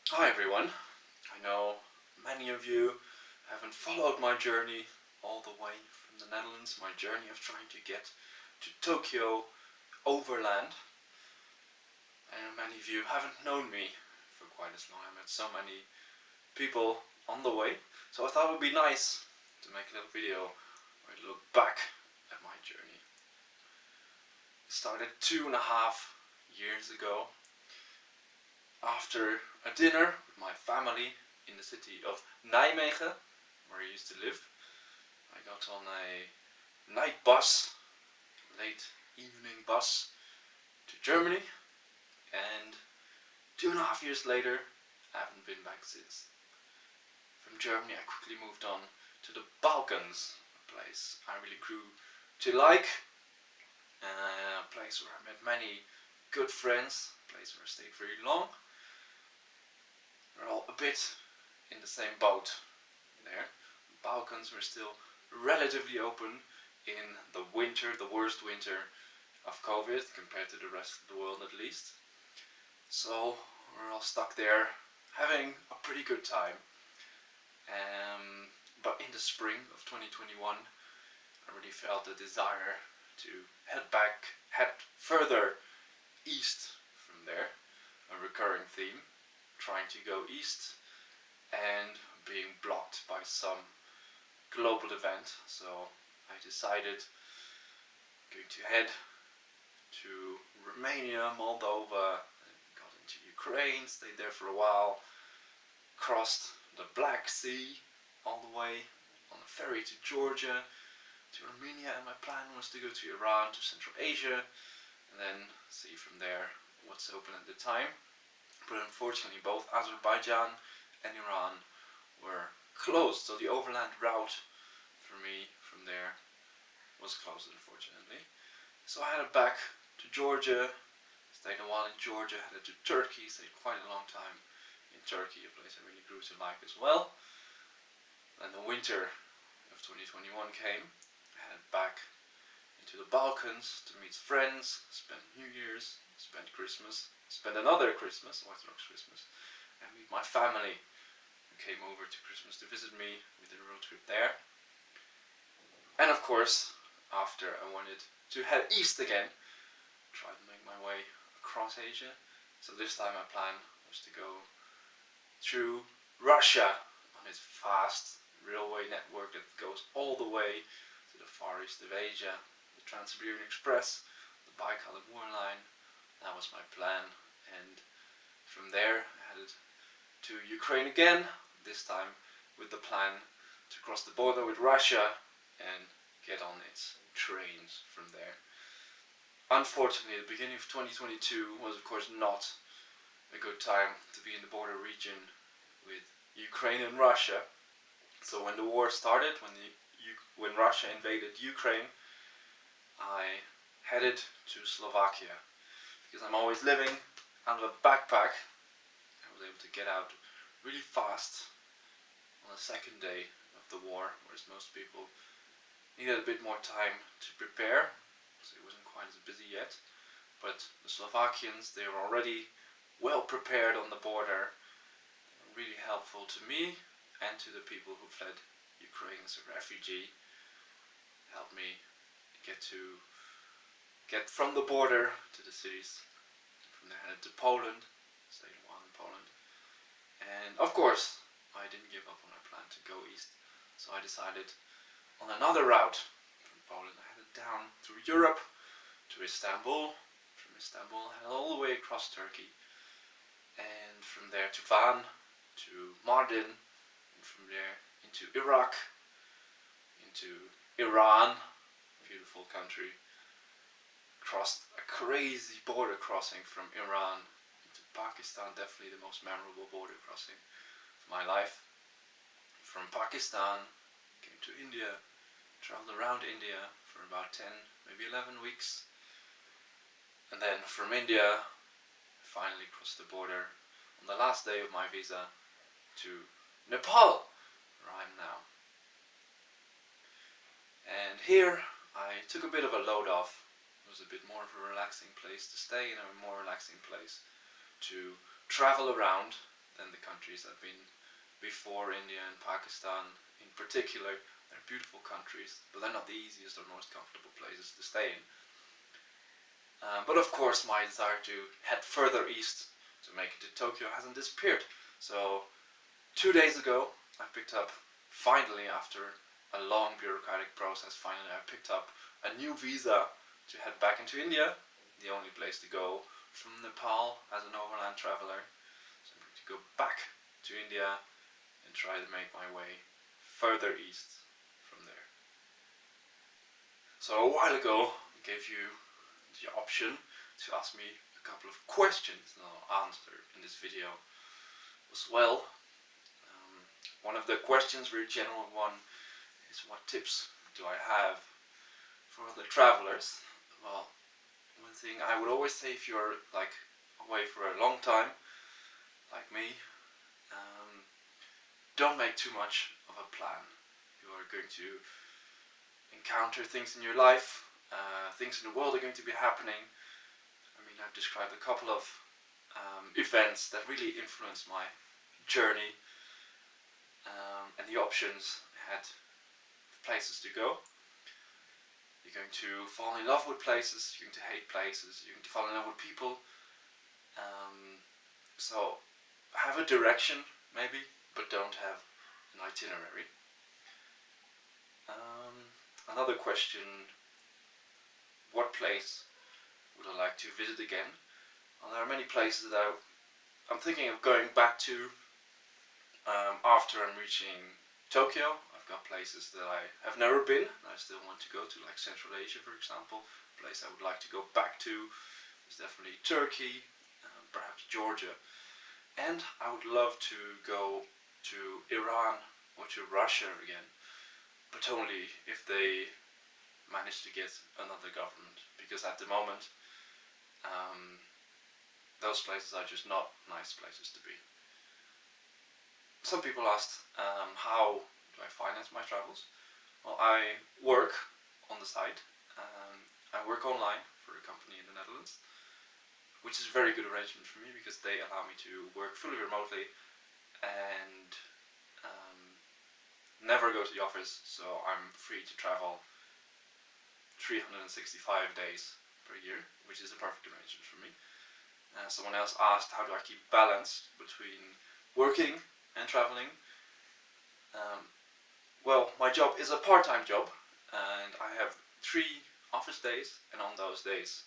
Hi everyone. I know many of you haven't followed my journey all the way from the Netherlands, my journey of trying to get to Tokyo overland. And many of you haven't known me for quite as long. I met so many people on the way. So I thought it would be nice to make a little video where I look back at my journey. It started 2.5 years ago after a dinner with my family in the city of Nijmegen, where I used to live. I got on a night bus, late evening bus, to Germany, and 2.5 years later, I haven't been back since. From Germany, I quickly moved on to the Balkans, a place I really grew to like, a place where I met many good friends, a place where I stayed very long. We're all a bit in the same boat there. The Balkans were still relatively open in the winter, the worst winter of COVID compared to the rest of the world at least. So we're all stuck there having a pretty good time. But in the spring of 2021, I really felt the desire to head further east from there. A recurring theme, trying to go east and being blocked by some global event. So I decided going to head to Romania, Moldova, got into Ukraine, stayed there for a while, crossed the Black Sea all the way on a ferry to Georgia, to Armenia, and my plan was to go to Iran, to Central Asia, and then see from there what's open at the time. But unfortunately, both Azerbaijan and Iran were closed, so the overland route for me from there was closed, unfortunately. So I headed back to Georgia, stayed a while in Georgia, headed to Turkey, stayed quite a long time in Turkey, a place I really grew to like as well. Then the winter of 2021 came, I headed back into the Balkans to meet friends, spend New Year's, spend Christmas, spend another Christmas, Orthodox Christmas, and meet my family who came over to Christmas to visit me. We did a road trip there. And of course, after I wanted to head east again, try to make my way across Asia. So this time my plan was to go through Russia on its vast railway network that goes all the way to the far east of Asia, the Trans-Siberian Express, the Baikal-Amur line. That was my plan, and from there I headed to Ukraine again, this time with the plan to cross the border with Russia and get on its trains from there. Unfortunately, the beginning of 2022 was of course not a good time to be in the border region with Ukraine and Russia. So when the war started, when Russia invaded Ukraine, I headed to Slovakia because I'm always living out of a backpack. I was able to get out really fast on the second day of the war, whereas most people needed a bit more time to prepare, so it wasn't quite as busy yet. But the Slovakians, they were already well prepared on the border, really helpful to me and to the people who fled Ukraine as a refugee, helped me get from the border to the cities. From there headed to Poland, stayed a while in Poland. And of course, I didn't give up on my plan to go east, so I decided on another route from Poland. I headed down through Europe to Istanbul. From Istanbul, I headed all the way across Turkey, and from there to Van, to Mardin, and from there into Iraq, into Iran, beautiful country. Crossed a crazy border crossing from Iran into Pakistan, definitely the most memorable border crossing of my life. From Pakistan, came to India, traveled around India for about 10, maybe 11 weeks. And then from India, I finally crossed the border on the last day of my visa to Nepal, where I am now. And here I took a bit of a load off. It was a bit more of a relaxing place to stay and a more relaxing place to travel around than the countries I've been before, India and Pakistan in particular. They're beautiful countries, but they're not the easiest or most comfortable places to stay in. But of course my desire to head further east to make it to Tokyo hasn't disappeared. So 2 days ago I picked up, finally after a long bureaucratic process, finally I picked up a new visa to head back into India, the only place to go from Nepal as an overland traveler. So I'm going to go back to India and try to make my way further east from there. So a while ago I gave you the option to ask me a couple of questions that I'll answer in this video as well. One of the questions, very general one, is what tips do I have for other travelers? Well, one thing I would always say, if you're like away for a long time, like me, don't make too much of a plan. You are going to encounter things in your life, things in the world are going to be happening. I mean, I've described a couple of events that really influenced my journey, and the options I had, places to go. You're going to fall in love with places, you're going to hate places, you're going to fall in love with people. So have a direction maybe, but don't have an itinerary. Another question, what place would I like to visit again? Well, there are many places that I'm thinking of going back to after I'm reaching Tokyo. I've got places that I have never been and I still want to go to, like Central Asia for example. A place I would like to go back to is definitely Turkey, perhaps Georgia. And I would love to go to Iran or to Russia again, but only if they manage to get another government, because at the moment those places are just not nice places to be. Some people asked, how do I finance my travels? Well, I work on the side. I work online for a company in the Netherlands, which is a very good arrangement for me because they allow me to work fully remotely and never go to the office, so I'm free to travel 365 days per year, which is a perfect arrangement for me. Someone else asked, how do I keep balance between working and traveling? Well, my job is a part-time job and I have 3 office days, and on those days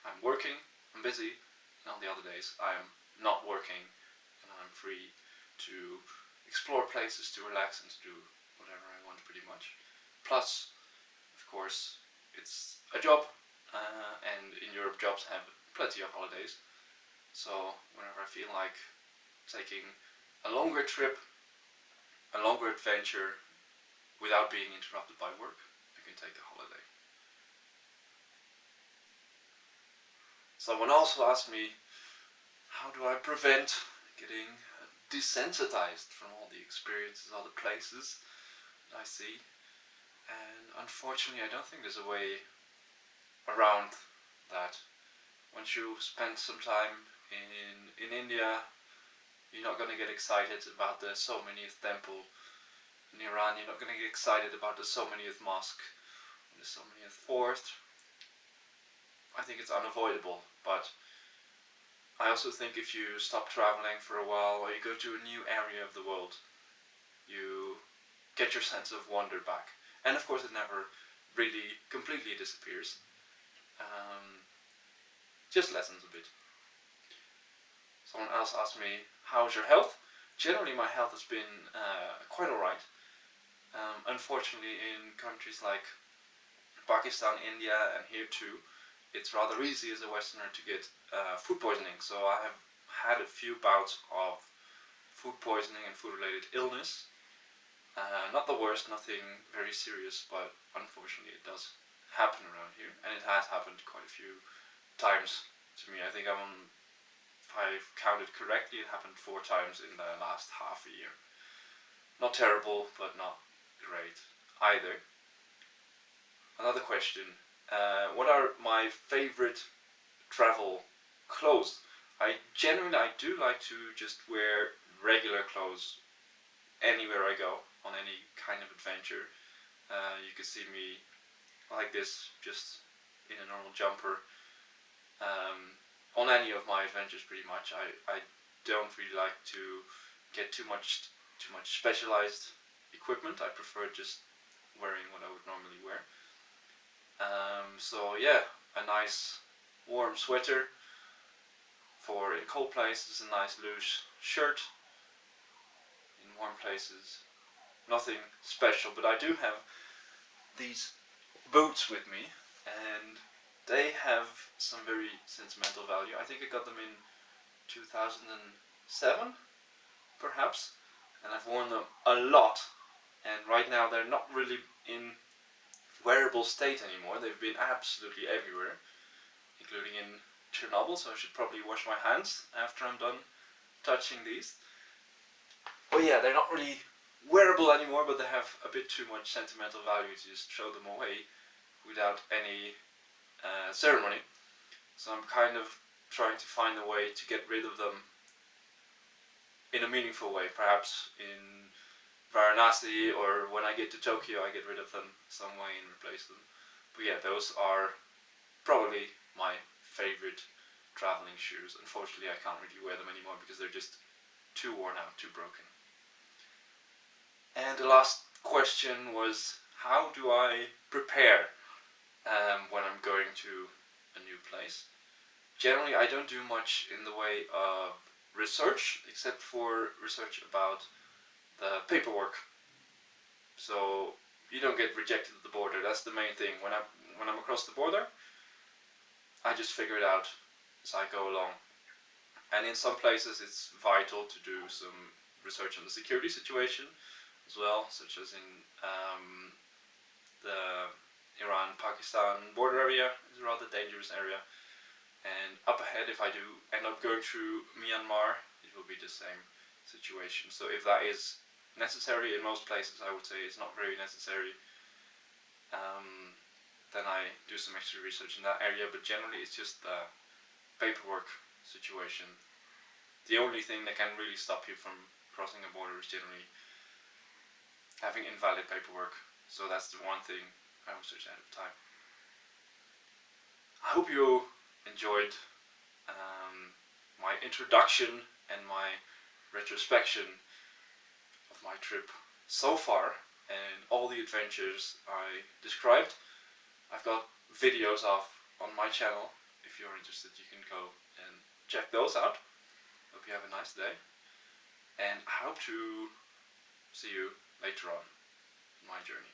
I'm working, I'm busy, and on the other days I'm not working and I'm free to explore places, to relax and to do whatever I want pretty much. Plus, of course, it's a job, and in Europe jobs have plenty of holidays, so whenever I feel like taking a longer trip, a longer adventure without being interrupted by work, I can take a holiday. Someone also asked me, how do I prevent getting desensitized from all the experiences, all the places that I see? And unfortunately I don't think there's a way around that. Once you spend some time in India, you're not going to get excited about the so manyth temple. In Iran, you're not going to get excited about the so manyth mosque, the so manyth fort. I think it's unavoidable, but I also think if you stop traveling for a while or you go to a new area of the world, you get your sense of wonder back. And of course it never really completely disappears. Just lessens a bit. Someone else asked me, how's your health? Generally my health has been quite alright. Unfortunately in countries like Pakistan, India and here too, it's rather easy as a Westerner to get food poisoning. So I have had a few bouts of food poisoning and food related illness. Not the worst, nothing very serious, but unfortunately it does happen around here, and it has happened quite a few times to me. I think if I've counted correctly, it happened 4 times in the last half a year. Not terrible, but not great either. Another question, what are my favorite travel clothes? I do like to just wear regular clothes anywhere I go on any kind of adventure. You can see me like this, just in a normal jumper, on any of my adventures pretty much. I don't really like to get too much specialized equipment. I prefer just wearing what I would normally wear. So yeah, a nice warm sweater for in cold places, a nice loose shirt in warm places. Nothing special, but I do have these boots with me, and they have some very sentimental value. I think I got them in 2007, perhaps, and I've worn them a lot. And right now they're not really in wearable state anymore. They've been absolutely everywhere, including in Chernobyl, so I should probably wash my hands after I'm done touching these. But yeah, they're not really wearable anymore, but they have a bit too much sentimental value to just throw them away without any ceremony. So I'm kind of trying to find a way to get rid of them in a meaningful way. Perhaps in Varanasi, or when I get to Tokyo I get rid of them some way and replace them. But yeah, those are probably my favorite traveling shoes. Unfortunately I can't really wear them anymore because they're just too worn out, too broken. And the last question was, how do I prepare when I'm going to a new place? Generally I don't do much in the way of research, except for research about the paperwork. So you don't get rejected at the border. That's the main thing. When I'm across the border, I just figure it out as I go along. And in some places it's vital to do some research on the security situation as well, such as in the Iran-Pakistan border area is a rather dangerous area. And up ahead, if I do end up going through Myanmar, it will be the same situation. So if that is necessary, in most places I would say it's not very necessary, then I do some extra research in that area, but generally it's just the paperwork situation. The only thing that can really stop you from crossing a border is generally having invalid paperwork. So that's the one thing I research ahead of time. I hope you enjoyed my introduction and my retrospection of my trip so far and all the adventures I described. I've got videos of on my channel. If you're interested, you can go and check those out. Hope you have a nice day, and I hope to see you later on in my journey.